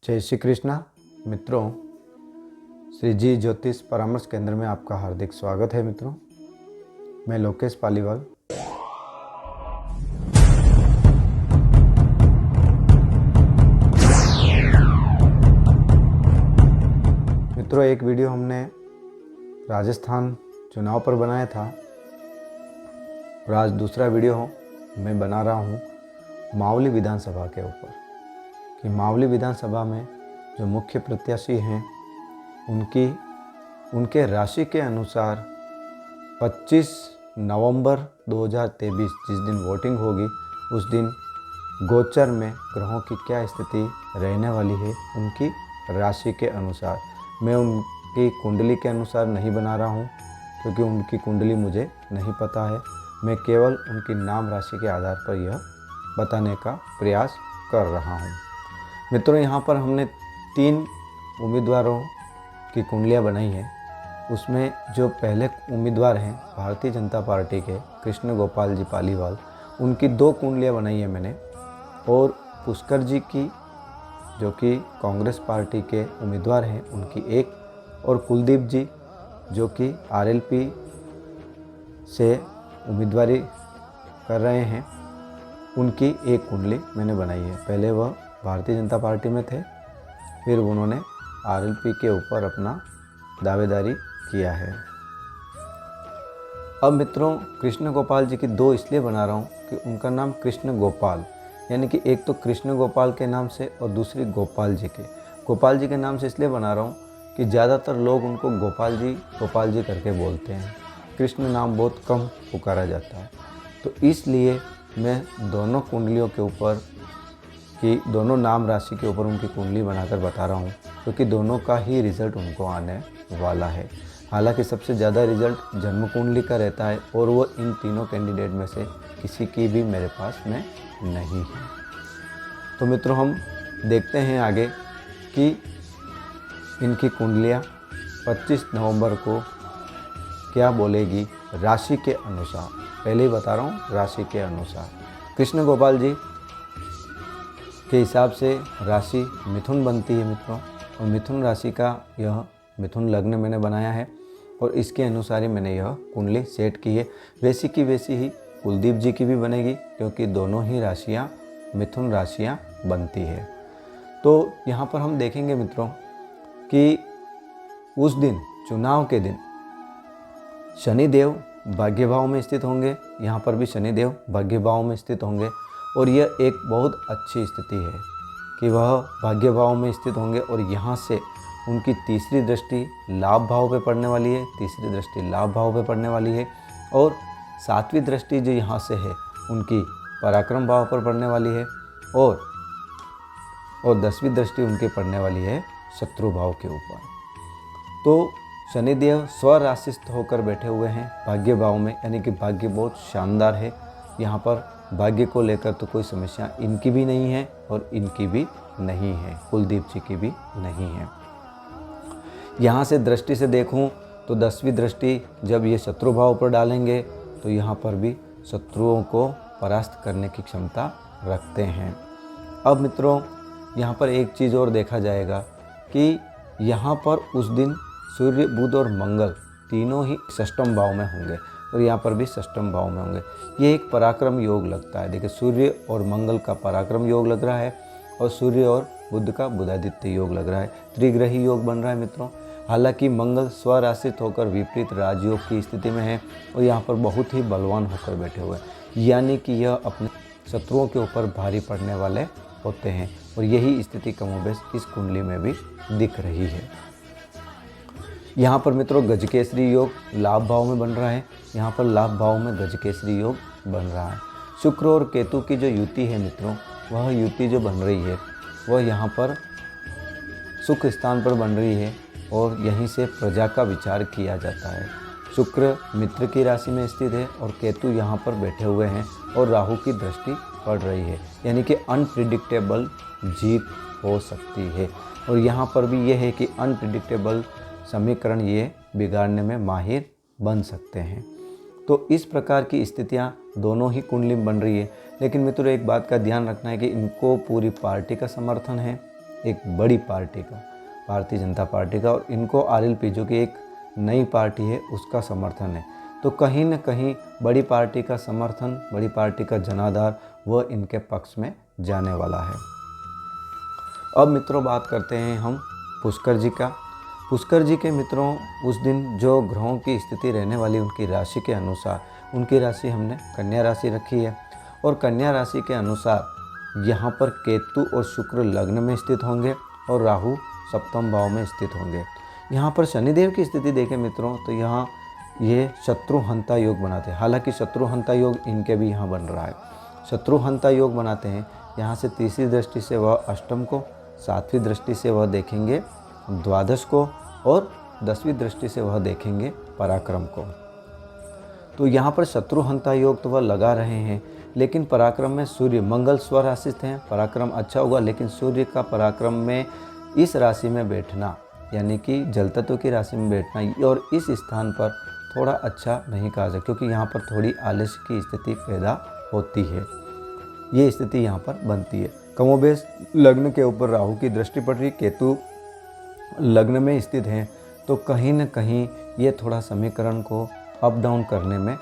जय श्री कृष्णा मित्रों, श्री जी ज्योतिष परामर्श केंद्र में आपका हार्दिक स्वागत है। मित्रों, मैं लोकेश पालीवाल। मित्रों, एक वीडियो हमने राजस्थान चुनाव पर बनाया था और आज दूसरा वीडियो मैं बना रहा हूँ मावली विधानसभा के ऊपर कि मावली विधानसभा में जो मुख्य प्रत्याशी हैं उनके राशि के अनुसार 25 नवंबर 2023 जिस दिन वोटिंग होगी उस दिन गोचर में ग्रहों की क्या स्थिति रहने वाली है उनकी राशि के अनुसार। मैं उनकी कुंडली के अनुसार नहीं बना रहा हूँ क्योंकि उनकी कुंडली मुझे नहीं पता है। मैं केवल उनकी नाम राशि के आधार पर यह बताने का प्रयास कर रहा हूँ। मित्रों, यहाँ पर हमने 3 उम्मीदवारों की कुंडलियाँ बनाई हैं। उसमें जो पहले उम्मीदवार हैं भारतीय जनता पार्टी के कृष्ण गोपाल जी पालीवाल, उनकी 2 कुंडलियाँ बनाई हैं मैंने, और पुष्कर जी की जो कि कांग्रेस पार्टी के उम्मीदवार हैं उनकी 1, और कुलदीप जी जो कि आरएलपी से उम्मीदवारी कर रहे हैं उनकी 1 कुंडली मैंने बनाई है। पहले वह भारतीय जनता पार्टी में थे, फिर उन्होंने आरएलपी के ऊपर अपना दावेदारी किया है। अब मित्रों, कृष्ण गोपाल जी की 2 इसलिए बना रहा हूँ कि उनका नाम कृष्ण गोपाल, यानी कि एक तो कृष्ण गोपाल के नाम से और दूसरी गोपाल जी के नाम से इसलिए बना रहा हूँ कि ज़्यादातर लोग उनको गोपाल जी करके बोलते हैं। कृष्ण नाम बहुत कम पुकारा जाता है, तो इसलिए मैं दोनों कुंडलियों के ऊपर कि दोनों नाम राशि के ऊपर उनकी कुंडली बनाकर बता रहा हूँ क्योंकि दोनों का ही रिज़ल्ट उनको आने वाला है। हालांकि सबसे ज़्यादा रिज़ल्ट जन्म कुंडली का रहता है और वो इन तीनों कैंडिडेट में से किसी की भी मेरे पास में नहीं है। तो मित्रों, हम देखते हैं आगे कि इनकी कुंडलियाँ 25 नवंबर को क्या बोलेगी राशि के अनुसार। पहले ही बता रहा हूँ, राशि के अनुसार कृष्ण गोपाल जी के हिसाब से राशि मिथुन बनती है मित्रों, और मिथुन राशि का यह मिथुन लग्न मैंने बनाया है और इसके अनुसार ही मैंने यह कुंडली सेट की है। वैसी की वैसी ही कुलदीप जी की भी बनेगी क्योंकि दोनों ही राशियाँ मिथुन राशियाँ बनती है। तो यहाँ पर हम देखेंगे मित्रों कि उस दिन चुनाव के दिन शनिदेव भाग्य भाव में स्थित होंगे। यहाँ पर भी शनिदेव भाग्य भाव में स्थित होंगे और यह एक बहुत अच्छी स्थिति है कि वह भाग्य भाव में स्थित होंगे और यहाँ से उनकी तीसरी दृष्टि लाभ भाव पे पड़ने वाली है, तीसरी दृष्टि लाभ भाव पे पड़ने वाली है, और 7वीं दृष्टि जो यहाँ से है उनकी पराक्रम भाव पर पड़ने वाली है, और 10वीं दृष्टि उनकी पड़ने वाली है शत्रु भाव के ऊपर। तो शनिदेव स्वराशिस्थ होकर बैठे हुए हैं भाग्य भाव में, यानी कि भाग्य बहुत शानदार है। यहाँ पर भाग्य को लेकर तो कोई समस्या इनकी भी नहीं है और इनकी भी नहीं है, कुलदीप जी की भी नहीं है। यहाँ से दृष्टि से देखूँ तो 10वीं दृष्टि जब ये शत्रु भाव पर डालेंगे तो यहाँ पर भी शत्रुओं को परास्त करने की क्षमता रखते हैं। अब मित्रों, यहाँ पर एक चीज़ और देखा जाएगा कि यहाँ पर उस दिन सूर्य, बुध और मंगल तीनों ही षष्ठम भाव में होंगे और यहाँ पर भी षष्ठम भाव में होंगे। ये एक पराक्रम योग लगता है। देखिए, सूर्य और मंगल का पराक्रम योग लग रहा है और सूर्य और बुध का बुधादित्य योग लग रहा है। त्रिग्रही योग बन रहा है मित्रों। हालांकि मंगल स्वराशित होकर विपरीत राजयोग की स्थिति में है और यहाँ पर बहुत ही बलवान होकर बैठे हुए हैं, यानी कि यह अपने शत्रुओं के ऊपर भारी पड़ने वाले होते हैं, और यही स्थिति कमोबेश इस कुंडली में भी दिख रही है। यहाँ पर मित्रों गजकेसरी योग लाभ भाव में बन रहा है। यहाँ पर लाभ भाव में गजकेसरी योग बन रहा है। शुक्र और केतु की जो युति है मित्रों, वह युति जो बन रही है वह यहाँ पर सुख स्थान पर बन रही है और यहीं से प्रजा का विचार किया जाता है। शुक्र मित्र की राशि में स्थित है और केतु यहाँ पर बैठे हुए हैं और राहु की दृष्टि पड़ रही है, यानी कि अनप्रिडिक्टेबल जीत हो सकती है। और यहाँ पर भी यह है कि अनप्रिडिक्टेबल समीकरण ये बिगाड़ने में माहिर बन सकते हैं। तो इस प्रकार की स्थितियाँ दोनों ही कुंडली में बन रही है। लेकिन मित्रों, एक बात का ध्यान रखना है कि इनको पूरी पार्टी का समर्थन है एक बड़ी पार्टी का, भारतीय जनता पार्टी का, और इनको RLP जो कि एक नई पार्टी है उसका समर्थन है। तो कहीं न कहीं बड़ी पार्टी का समर्थन, बड़ी पार्टी का जनाधार वह इनके पक्ष में जाने वाला है। अब मित्रों बात करते हैं हम पुष्कर जी का। पुष्कर जी के मित्रों उस दिन जो ग्रहों की स्थिति रहने वाली उनकी राशि के अनुसार, उनकी राशि हमने कन्या राशि रखी है, और कन्या राशि के अनुसार यहाँ पर केतु और शुक्र लग्न में स्थित होंगे और राहु सप्तम भाव में स्थित होंगे। यहाँ पर शनिदेव की स्थिति देखें मित्रों तो यहाँ ये शत्रुहंता योग बनाते हैं। हालांकि शत्रुहंता योग इनके भी यहाँ बन रहा है। शत्रुहंता योग बनाते हैं, यहाँ से तीसरी दृष्टि से वह अष्टम को, सातवीं दृष्टि से वह देखेंगे द्वादश को, और 10वीं दृष्टि से वह देखेंगे पराक्रम को। तो यहाँ पर शत्रुहंता योग तो वह लगा रहे हैं, लेकिन पराक्रम में सूर्य मंगल स्वराशित हैं, पराक्रम अच्छा होगा। लेकिन सूर्य का पराक्रम में इस राशि में बैठना, यानी कि जल तत्व की राशि में बैठना, और इस स्थान पर थोड़ा अच्छा नहीं कहा जाए, क्योंकि यहाँ पर थोड़ी आलस्य की स्थिति पैदा होती है। ये स्थिति यहाँ पर बनती है। कमोबेश लग्न के ऊपर राहु की दृष्टि पड़ रही, केतु लग्न में स्थित हैं, तो कहीं न कहीं ये थोड़ा समीकरण को अप डाउन करने में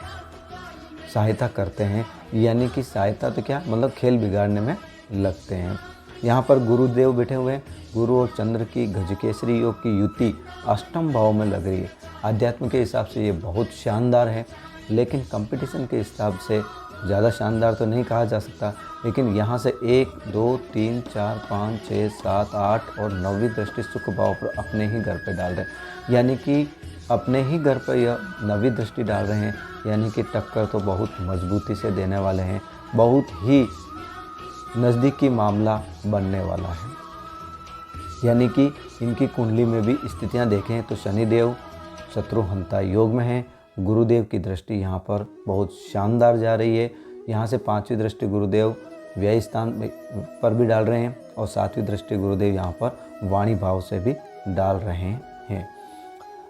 सहायता करते हैं। यानी कि सहायता तो क्या, मतलब खेल बिगाड़ने में लगते हैं। यहाँ पर गुरुदेव बैठे हुए हैं। गुरु और चंद्र की गजकेसरी योग की युति अष्टम भाव में लग रही है। आध्यात्म के हिसाब से ये बहुत शानदार है, लेकिन कंपटीशन के हिसाब से ज़्यादा शानदार तो नहीं कहा जा सकता। लेकिन यहाँ से 1 2 3 4 5 6 7 8 और 9वीं दृष्टि सुख भाव पर अपने ही घर पे डाल रहे हैं। यानी कि अपने ही घर पर यह 9वीं दृष्टि डाल रहे हैं, यानी कि टक्कर तो बहुत मजबूती से देने वाले हैं, बहुत ही नज़दीकी मामला बनने वाला है। यानी कि इनकी कुंडली में भी स्थितियां देखें तो शनिदेव शत्रुहंता योग में है, गुरुदेव की दृष्टि यहाँ पर बहुत शानदार जा रही है। यहाँ से 5वीं दृष्टि गुरुदेव व्यय स्थान पर भी डाल रहे हैं, और 7वीं दृष्टि गुरुदेव यहाँ पर वाणी भाव से भी डाल रहे हैं।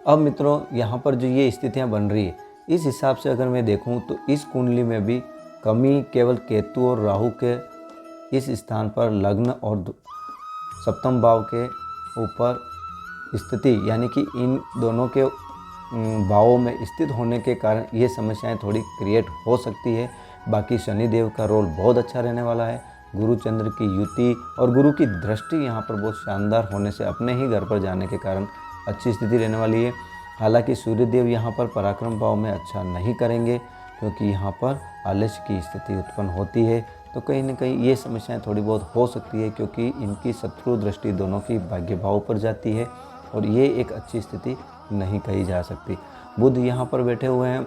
अब मित्रों यहाँ पर जो ये स्थितियाँ बन रही है, इस हिसाब से अगर मैं देखूँ तो इस कुंडली में भी कमी केवल केतु और राहु के इस स्थान पर लग्न और सप्तम भाव के ऊपर स्थिति, यानी कि इन दोनों के भावों में स्थित होने के कारण ये समस्याएं थोड़ी क्रिएट हो सकती है। बाकी शनिदेव का रोल बहुत अच्छा रहने वाला है। गुरु चंद्र की युति और गुरु की दृष्टि यहाँ पर बहुत शानदार होने से अपने ही घर पर जाने के कारण अच्छी स्थिति रहने वाली है। हालांकि सूर्यदेव यहाँ पर पराक्रम भाव में अच्छा नहीं करेंगे, क्योंकि यहाँ पर आलस्य की स्थिति उत्पन्न होती है। तो कहीं ना कहीं ये समस्याएं थोड़ी बहुत हो सकती है, क्योंकि इनकी शत्रु दृष्टि दोनों की भाग्य भाव पर जाती है, और ये एक अच्छी स्थिति नहीं कही जा सकती। बुध यहाँ पर बैठे हुए हैं,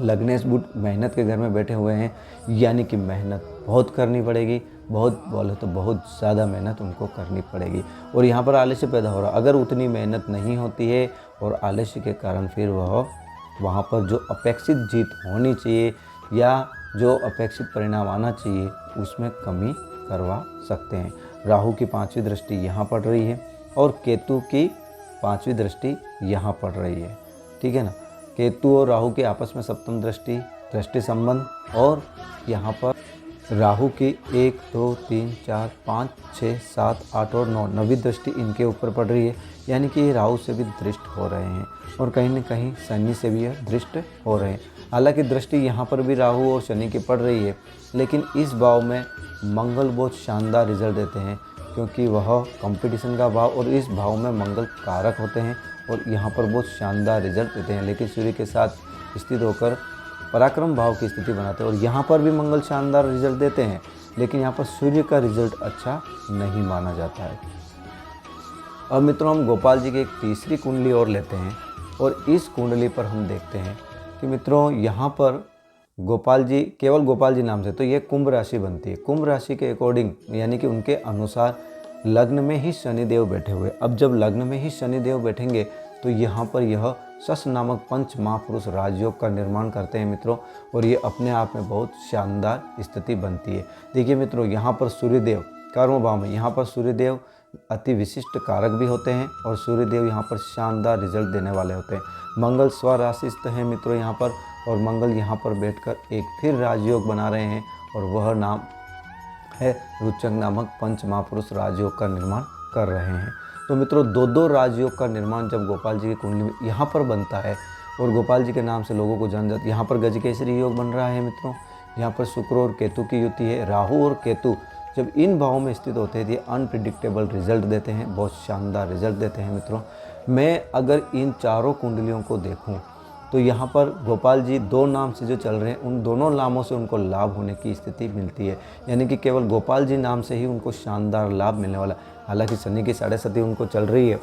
लग्नेश बुध मेहनत के घर में बैठे हुए हैं, यानी कि मेहनत बहुत करनी पड़ेगी, बहुत बोले तो बहुत ज़्यादा मेहनत उनको करनी पड़ेगी। और यहाँ पर आलस्य पैदा हो रहा, अगर उतनी मेहनत नहीं होती है और आलस्य के कारण फिर वह वहाँ पर जो अपेक्षित जीत होनी चाहिए या जो अपेक्षित परिणाम आना चाहिए उसमें कमी करवा सकते हैं। राहु की 5वीं दृष्टि यहाँ पड़ रही है और केतु की 5वीं दृष्टि यहाँ पड़ रही है, ठीक है ना। केतु और राहु के आपस में सप्तम दृष्टि संबंध, और यहाँ पर राहु की 1 2 3 4 5 6 7 8 और 9 9वीं दृष्टि इनके ऊपर पड़ रही है, यानी कि ये राहु से भी दृष्ट हो रहे हैं और कहीं न कहीं शनि से भी यह दृष्ट हो रहे हैं। हालांकि दृष्टि यहाँ पर भी राहु और शनि की पड़ रही है, लेकिन इस भाव में मंगल बहुत शानदार रिजल्ट देते हैं, क्योंकि वह कंपटीशन का भाव और इस भाव में मंगल कारक होते हैं और यहाँ पर बहुत शानदार रिजल्ट देते हैं। लेकिन सूर्य के साथ स्थित होकर पराक्रम भाव की स्थिति बनाते हैं और यहाँ पर भी मंगल शानदार रिजल्ट देते हैं, लेकिन यहाँ पर सूर्य का रिजल्ट अच्छा नहीं माना जाता है। अब मित्रों हम गोपाल जी की एक तीसरी कुंडली और लेते हैं और इस कुंडली पर हम देखते हैं कि मित्रों यहाँ पर गोपाल जी, केवल गोपाल जी नाम से तो ये कुंभ राशि बनती है। कुंभ राशि के अकॉर्डिंग यानी कि उनके अनुसार लग्न में ही शनिदेव बैठे हुए। अब जब लग्न में ही शनिदेव बैठेंगे तो यहाँ पर यह शश नामक पंच महापुरुष राजयोग का निर्माण करते हैं मित्रों, और ये अपने आप में बहुत शानदार स्थिति बनती है। देखिए मित्रों, यहाँ पर सूर्यदेव कर्म भाव में, यहाँ पर सूर्यदेव अति विशिष्ट कारक भी होते हैं और सूर्यदेव यहाँ पर शानदार रिजल्ट देने वाले होते हैं। मंगल स्वराशिस्थ हैं मित्रों यहाँ पर, और मंगल यहाँ पर बैठकर एक फिर राजयोग बना रहे हैं और वह नाम है रुचक नामक पंच महापुरुष राजयोग का निर्माण कर रहे हैं। तो मित्रों, दो दो राजयोग का निर्माण जब गोपाल जी की कुंडली में यहाँ पर बनता है और गोपाल जी के नाम से लोगों को जान जाता, यहाँ पर गजकेसरी योग बन रहा है मित्रों। यहाँ पर शुक्र और केतु की युति है। राहु और केतु जब इन भावों में स्थित होते हैं तो अनप्रिडिक्टेबल रिजल्ट देते हैं, बहुत शानदार रिजल्ट देते हैं मित्रों। मैं अगर इन चारों कुंडलियों को देखूं तो यहाँ पर गोपाल जी दो नाम से जो चल रहे हैं, उन दोनों नामों से उनको लाभ होने की स्थिति मिलती है। यानी कि केवल गोपाल जी नाम से ही उनको शानदार लाभ मिलने वाला। हालांकि शनि की 7.5 उनको चल रही है,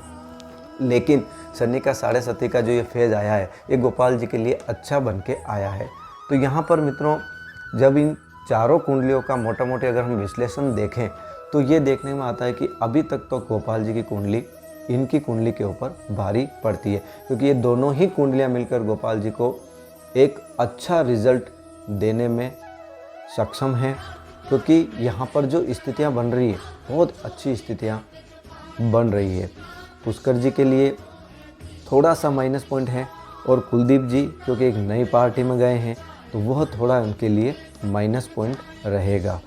लेकिन शनि का 7.5 का जो ये फेज़ आया है, ये गोपाल जी के लिए अच्छा बन के आया है। तो यहाँ पर मित्रों, जब इन चारों कुंडलियों का मोटा मोटी अगर हम विश्लेषण देखें तो ये देखने में आता है कि अभी तक तो गोपाल जी की कुंडली इनकी कुंडली के ऊपर भारी पड़ती है, क्योंकि ये दोनों ही कुंडलियां मिलकर गोपाल जी को एक अच्छा रिजल्ट देने में सक्षम हैं। क्योंकि यहाँ पर जो स्थितियाँ बन रही है, बहुत अच्छी स्थितियाँ बन रही है। पुष्कर जी के लिए थोड़ा सा माइनस पॉइंट है, और कुलदीप जी क्योंकि एक नई पार्टी में गए हैं तो वह थोड़ा उनके लिए माइनस पॉइंट रहेगा।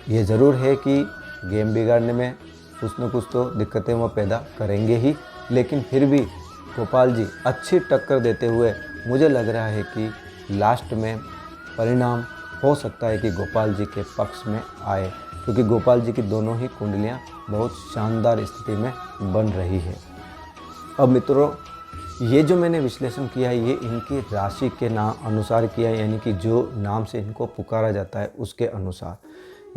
ये ज़रूर है कि गेम बिगाड़ने में कुछ न कुछ तो दिक्कतें वो पैदा करेंगे ही, लेकिन फिर भी गोपाल जी अच्छी टक्कर देते हुए मुझे लग रहा है कि लास्ट में परिणाम हो सकता है कि गोपाल जी के पक्ष में आए, क्योंकि गोपाल जी की दोनों ही कुंडलियां बहुत शानदार स्थिति में बन रही है। अब मित्रों, ये जो मैंने विश्लेषण किया है ये इनकी राशि के नाम अनुसार किया है, यानी कि जो नाम से इनको पुकारा जाता है उसके अनुसार।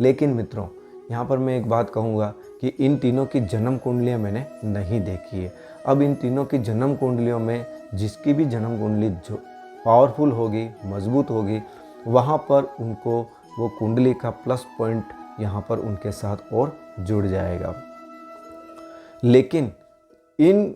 लेकिन मित्रों, यहाँ पर मैं एक बात कहूँगा कि इन तीनों की जन्म कुंडलियाँ मैंने नहीं देखी है। अब इन तीनों की जन्म कुंडलियों में जिसकी भी जन्म कुंडली जो पावरफुल होगी, मजबूत होगी, वहाँ पर उनको वो कुंडली का प्लस पॉइंट यहाँ पर उनके साथ और जुड़ जाएगा। लेकिन इन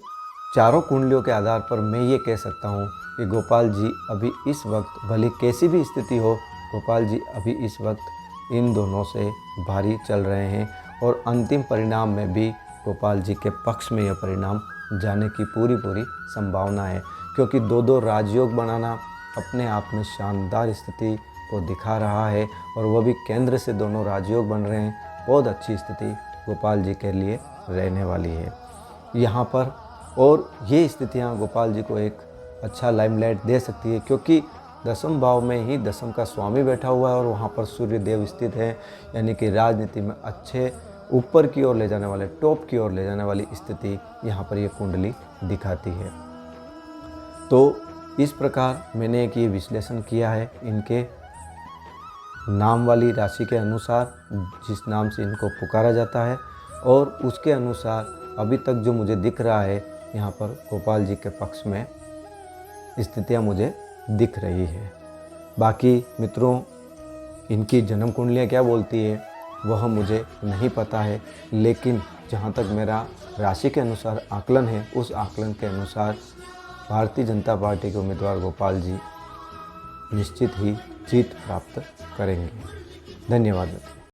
चारों कुंडलियों के आधार पर मैं ये कह सकता हूँ कि गोपाल जी अभी इस वक्त, भले कैसी भी स्थिति हो, गोपाल जी अभी इस वक्त इन दोनों से भारी चल रहे हैं, और अंतिम परिणाम में भी गोपाल जी के पक्ष में यह परिणाम जाने की पूरी संभावना है। क्योंकि दो दो राजयोग बनाना अपने आप में शानदार स्थिति को दिखा रहा है, और वह भी केंद्र से दोनों राजयोग बन रहे हैं। बहुत अच्छी स्थिति गोपाल जी के लिए रहने वाली है यहाँ पर, और ये स्थितियाँ गोपाल जी को एक अच्छा लाइमलाइट दे सकती है, क्योंकि दसम भाव में ही दसम का स्वामी बैठा हुआ है और वहाँ पर सूर्य देव स्थित है। यानी कि राजनीति में अच्छे ऊपर की ओर ले जाने वाले, टॉप की ओर ले जाने वाली स्थिति यहाँ पर ये कुंडली दिखाती है। तो इस प्रकार मैंने एक ये विश्लेषण किया है इनके नाम वाली राशि के अनुसार, जिस नाम से इनको पुकारा जाता है, और उसके अनुसार अभी तक जो मुझे दिख रहा है यहाँ पर गोपाल जी के पक्ष में स्थितियाँ मुझे दिख रही है। बाकी मित्रों, इनकी जन्म कुंडलियाँ क्या बोलती है वह मुझे नहीं पता है, लेकिन जहाँ तक मेरा राशि के अनुसार आकलन है, उस आकलन के अनुसार भारतीय जनता पार्टी के उम्मीदवार गोपाल जी निश्चित ही जीत प्राप्त करेंगे। धन्यवाद।